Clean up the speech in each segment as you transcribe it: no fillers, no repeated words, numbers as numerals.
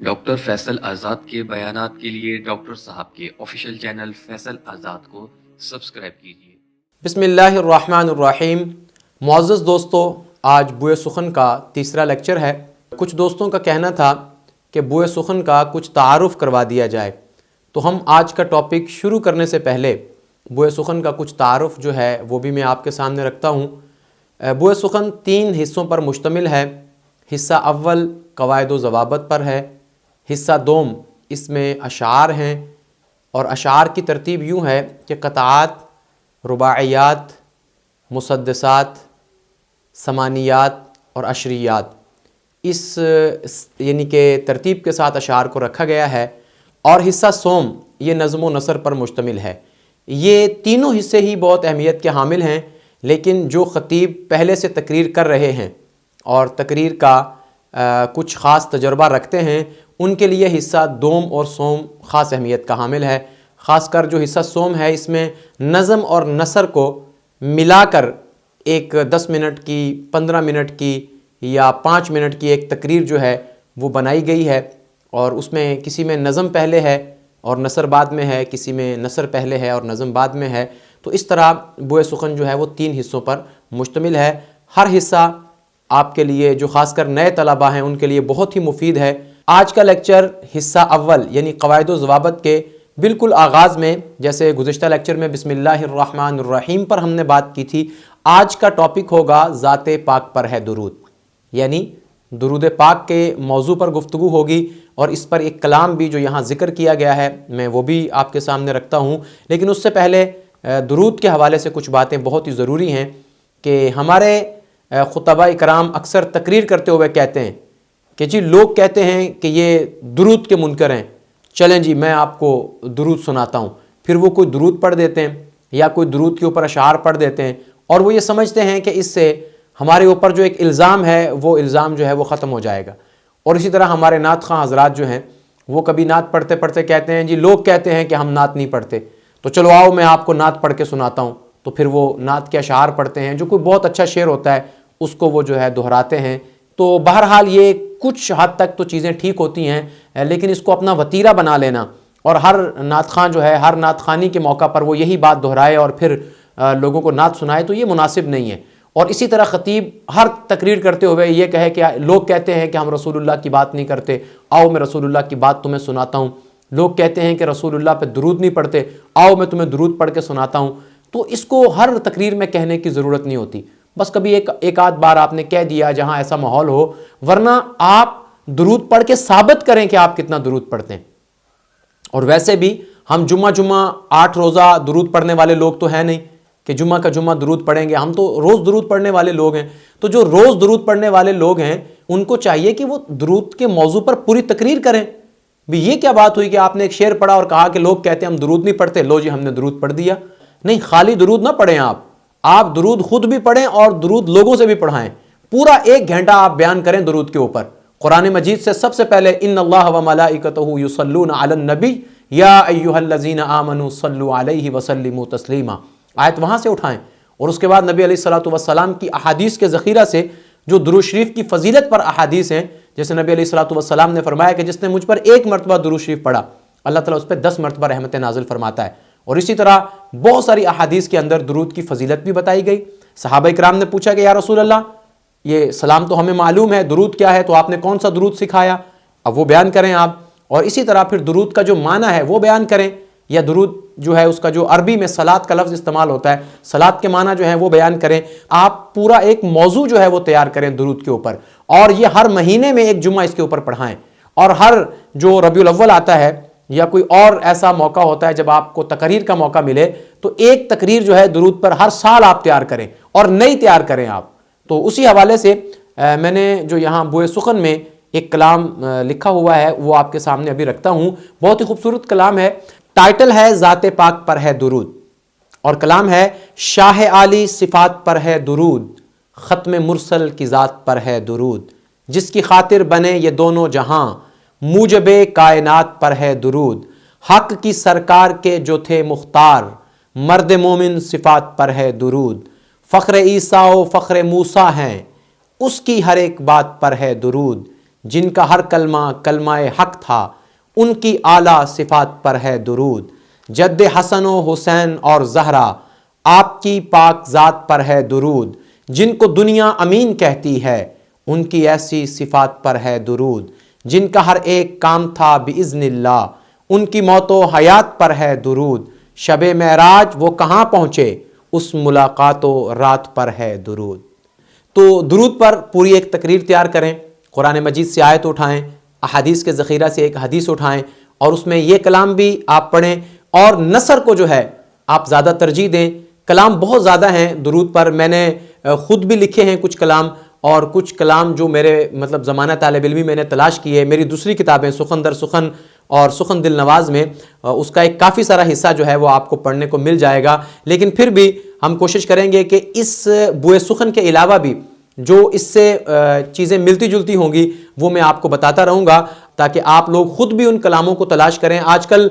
Doctor Faisal آزاد کے بیانات کے لیے ڈاکٹر صاحب کے آفیشیل چینل فیصل آزاد کو سبسکرائب کیجیے۔ بسم اللہ الرحمن الرحیم۔ معزز دوستو، آج بوئے سخن کا تیسرا لیکچر ہے۔ کچھ دوستوں کا کہنا تھا کہ بوئے سخن کا کچھ تعارف کروا دیا جائے، تو ہم آج کا ٹاپک شروع کرنے سے پہلے بوئے سخن کا کچھ تعارف جو ہے وہ بھی میں آپ کے سامنے رکھتا ہوں۔ بوئے سخن 3 حصوں پر مشتمل ہے۔ حصہ اول قواعد و ضوابط پر ہے، حصہ دوم اس میں اشعار ہیں، اور اشعار کی ترتیب یوں ہے کہ قطعات، رباعیات، مسدسات، ثمانیات اور عشریات، اس یعنی کہ ترتیب کے ساتھ اشعار کو رکھا گیا ہے۔ اور حصہ سوم یہ نظم و نثر پر مشتمل ہے۔ یہ تینوں حصے ہی بہت اہمیت کے حامل ہیں، لیکن جو خطیب پہلے سے تقریر کر رہے ہیں اور تقریر کا کچھ خاص تجربہ رکھتے ہیں، ان کے لیے حصہ دوم اور سوم خاص اہمیت کا حامل ہے۔ خاص کر جو حصہ سوم ہے، اس میں نظم اور نثر کو ملا کر ایک 10 منٹ کی، 15 منٹ کی یا 5 منٹ کی ایک تقریر جو ہے وہ بنائی گئی ہے، اور اس میں کسی میں نظم پہلے ہے اور نثر بعد میں ہے، کسی میں نثر پہلے ہے اور نظم بعد میں ہے۔ تو اس طرح بوئے سخن جو ہے وہ 3 حصوں پر مشتمل ہے۔ ہر حصہ آپ کے لیے، جو خاص کر نئے طلبہ ہیں، ان کے لیے بہت ہی مفید ہے۔ آج کا لیکچر حصہ اول یعنی قواعد و ضوابط کے بالکل آغاز میں، جیسے گزشتہ لیکچر میں بسم اللہ الرحمن الرحیم پر ہم نے بات کی تھی، آج کا ٹاپک ہوگا ذات پاک پر ہے درود، یعنی درود پاک کے موضوع پر گفتگو ہوگی، اور اس پر ایک کلام بھی جو یہاں ذکر کیا گیا ہے میں وہ بھی آپ کے سامنے رکھتا ہوں۔ لیکن اس سے پہلے درود کے حوالے سے کچھ باتیں بہت ہی ضروری ہیں کہ ہمارے خطباء کرام اکثر تقریر کرتے ہوئے کہتے ہیں کہ جی لوگ کہتے ہیں کہ یہ درود کے منکر ہیں، چلیں جی میں آپ کو درود سناتا ہوں۔ پھر وہ کوئی درود پڑھ دیتے ہیں یا کوئی درود کے اوپر اشعار پڑھ دیتے ہیں، اور وہ یہ سمجھتے ہیں کہ اس سے ہمارے اوپر جو ایک الزام ہے وہ الزام جو ہے وہ ختم ہو جائے گا۔ اور اسی طرح ہمارے نعت خواں حضرات جو ہیں وہ کبھی نعت پڑھتے پڑھتے کہتے ہیں جی لوگ کہتے ہیں کہ ہم نعت نہیں پڑھتے، تو چلو آؤ میں آپ کو نعت پڑھ کے سناتا ہوں۔ تو پھر وہ نعت کے اشعار پڑھتے ہیں، جو کوئی بہت اچھا شعر ہوتا ہے اس کو وہ جو ہے دہراتے ہیں۔ تو بہرحال یہ کچھ حد تک تو چیزیں ٹھیک ہوتی ہیں، لیکن اس کو اپنا وتیرہ بنا لینا اور ہر نعت خواں جو ہے ہر نعت خوانی کے موقع پر وہ یہی بات دہرائے اور پھر لوگوں کو نعت سنائے، تو یہ مناسب نہیں ہے۔ اور اسی طرح خطیب ہر تقریر کرتے ہوئے یہ کہے کہ لوگ کہتے ہیں کہ ہم رسول اللہ کی بات نہیں کرتے، آؤ میں رسول اللہ کی بات تمہیں سناتا ہوں۔ لوگ کہتے ہیں کہ رسول اللہ پہ درود نہیں پڑھتے، آؤ میں تمہیں درود پڑھ کے سناتا ہوں۔ تو اس کو ہر تقریر میں کہنے کی ضرورت نہیں ہوتی، بس کبھی ایک آدھ بار آپ نے کہہ دیا جہاں ایسا ماحول ہو، ورنہ آپ درود پڑھ کے ثابت کریں کہ آپ کتنا درود پڑھتے ہیں۔ اور ویسے بھی ہم جمعہ 8 روزہ درود پڑھنے والے لوگ تو ہیں نہیں کہ جمعہ کا جمعہ درود پڑھیں گے، ہم تو روز درود پڑھنے والے لوگ ہیں۔ تو جو روز درود پڑھنے والے لوگ ہیں ان کو چاہیے کہ وہ درود کے موضوع پر پوری تقریر کریں۔ بھی یہ کیا بات ہوئی کہ آپ نے ایک شعر پڑھا اور کہا کہ لوگ کہتے ہیں ہم درود نہیں پڑھتے، لو جی ہم نے درود پڑھ دیا۔ نہیں، خالی درود نہ پڑھیں، آپ درود خود بھی پڑھیں اور درود لوگوں سے بھی پڑھائیں۔ پورا 1 گھنٹہ آپ بیان کریں درود کے اوپر۔ قرآن مجید سے سب سے پہلے ان اللہ و ملائکتہ یصلون علی النبی یا ایھا الذین آمنوا صلوا علیہ وسلموا تسلیما، آیت وہاں سے اٹھائیں، اور اس کے بعد نبی علیہ الصلوۃ والسلام کی احادیث کے ذخیرہ سے جو درود شریف کی فضیلت پر احادیث ہیں، جیسے نبی علیہ الصلوۃ والسلام نے فرمایا کہ جس نے مجھ پر 1 مرتبہ درود شریف پڑھا اللہ تعالیٰ اس پہ 10 مرتبہ رحمت نازل فرماتا ہے۔ اور اسی طرح بہت ساری احادیث کے اندر درود کی فضیلت بھی بتائی گئی۔ صحابہ کرام نے پوچھا کہ یا رسول اللہ، یہ سلام تو ہمیں معلوم ہے، درود کیا ہے؟ تو آپ نے کون سا درود سکھایا؟ اب وہ بیان کریں آپ، اور اسی طرح پھر درود کا جو معنی ہے وہ بیان کریں، یا درود جو ہے اس کا جو عربی میں صلاۃ کا لفظ استعمال ہوتا ہے، صلاۃ کے معنی جو ہے وہ بیان کریں۔ آپ پورا ایک موضوع جو ہے وہ تیار کریں درود کے اوپر، اور یہ ہر مہینے میں 1 جمعہ اس کے اوپر پڑھائیں، اور ہر جو ربیع الاول آتا ہے یا کوئی اور ایسا موقع ہوتا ہے جب آپ کو تقریر کا موقع ملے، تو ایک تقریر جو ہے درود پر ہر سال آپ تیار کریں اور نئی تیار کریں آپ۔ تو اسی حوالے سے میں نے جو یہاں بوئے سخن میں ایک کلام لکھا ہوا ہے وہ آپ کے سامنے ابھی رکھتا ہوں۔ بہت ہی خوبصورت کلام ہے، ٹائٹل ہے ذات پاک پر ہے درود، اور کلام ہے شاہ عالی صفات پر ہے درود، ختم مرسل کی ذات پر ہے درود، جس کی خاطر بنے یہ دونوں جہاں، موجب کائنات پر ہے درود، حق کی سرکار کے جو تھے مختار، مرد مومن صفات پر ہے درود، فخر عیسیٰ و فخر موسیٰ ہیں، اس کی ہر ایک بات پر ہے درود، جن کا ہر کلمہ کلمہ حق تھا، ان کی اعلیٰ صفات پر ہے درود۔ جد حسن و حسین اور زہرا، آپ کی پاک ذات پر ہے درود۔ جن کو دنیا امین کہتی ہے، ان کی ایسی صفات پر ہے درود۔ جن کا ہر ایک کام تھا باذن اللہ، ان کی موت و حیات پر ہے درود۔ شب معراج وہ کہاں پہنچے، اس ملاقات و رات پر ہے درود۔ تو درود پر پوری ایک تقریر تیار کریں، قرآن مجید سے آیت اٹھائیں، احادیث کے ذخیرہ سے ایک حدیث اٹھائیں، اور اس میں یہ کلام بھی آپ پڑھیں، اور نثر کو جو ہے آپ زیادہ ترجیح دیں۔ کلام بہت زیادہ ہیں درود پر، میں نے خود بھی لکھے ہیں کچھ کلام، اور کچھ کلام جو میرے زمانہ طالب علمی میں نے تلاش کیے، میری دوسری کتابیں سخن در سخن اور سخن دل نواز میں اس کا ایک کافی سارا حصہ جو ہے وہ آپ کو پڑھنے کو مل جائے گا، لیکن پھر بھی ہم کوشش کریں گے کہ اس بوئے سخن کے علاوہ بھی جو اس سے چیزیں ملتی جلتی ہوں گی وہ میں آپ کو بتاتا رہوں گا، تاکہ آپ لوگ خود بھی ان کلاموں کو تلاش کریں۔ آج کل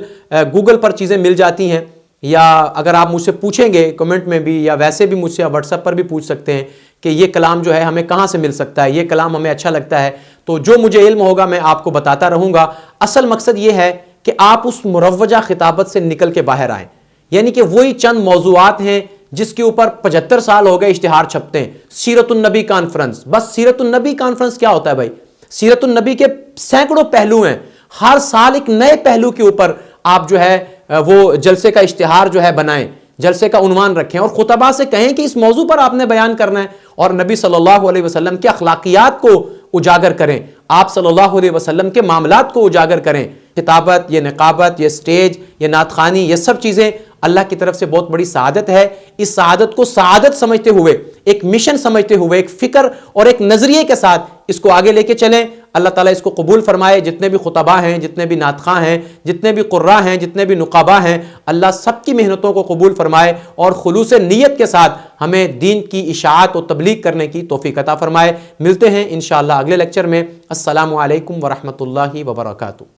گوگل پر چیزیں مل جاتی ہیں، یا اگر آپ مجھ سے پوچھیں گے کمنٹ میں بھی، یا ویسے بھی مجھ سے واٹس ایپ پر بھی پوچھ سکتے ہیں کہ یہ کلام جو ہے ہمیں کہاں سے مل سکتا ہے، یہ کلام ہمیں اچھا لگتا ہے، تو جو مجھے علم ہوگا میں آپ کو بتاتا رہوں گا۔ اصل مقصد یہ ہے کہ آپ اس مروجہ خطابت سے نکل کے باہر آئیں، یعنی کہ وہی چند موضوعات ہیں جس کے اوپر 75 سال ہو گئے اشتہار چھپتے ہیں۔ سیرت النبی کانفرنس، بس سیرت النبی کانفرنس کیا ہوتا ہے بھائی؟ سیرت النبی کے سینکڑوں پہلو ہیں، ہر سال ایک نئے پہلو کے اوپر آپ جو ہے وہ جلسے کا اشتہار جو ہے بنائیں، جلسے کا عنوان رکھیں، اور خطباء سے کہیں کہ اس موضوع پر آپ نے بیان کرنا ہے، اور نبی صلی اللہ علیہ وسلم کے اخلاقیات کو اجاگر کریں، آپ صلی اللہ علیہ وسلم کے معاملات کو اجاگر کریں۔ خطابت، یہ نقابت، یہ سٹیج، یہ نعت خوانی، یہ سب چیزیں اللہ کی طرف سے بہت بڑی سعادت ہے۔ اس سعادت کو سعادت سمجھتے ہوئے، ایک مشن سمجھتے ہوئے، ایک فکر اور ایک نظریے کے ساتھ اس کو آگے لے کے چلیں۔ اللہ تعالیٰ اس کو قبول فرمائے۔ جتنے بھی خطباء ہیں، جتنے بھی نعت خواں ہیں، جتنے بھی قراء ہیں، جتنے بھی نقاباء ہیں، اللہ سب کی محنتوں کو قبول فرمائے، اور خلوص نیت کے ساتھ ہمیں دین کی اشاعت و تبلیغ کرنے کی توفیق عطا فرمائے۔ ملتے ہیں انشاءاللہ اگلے لیکچر میں۔ السلام علیکم ورحمۃ اللہ وبرکاتہ۔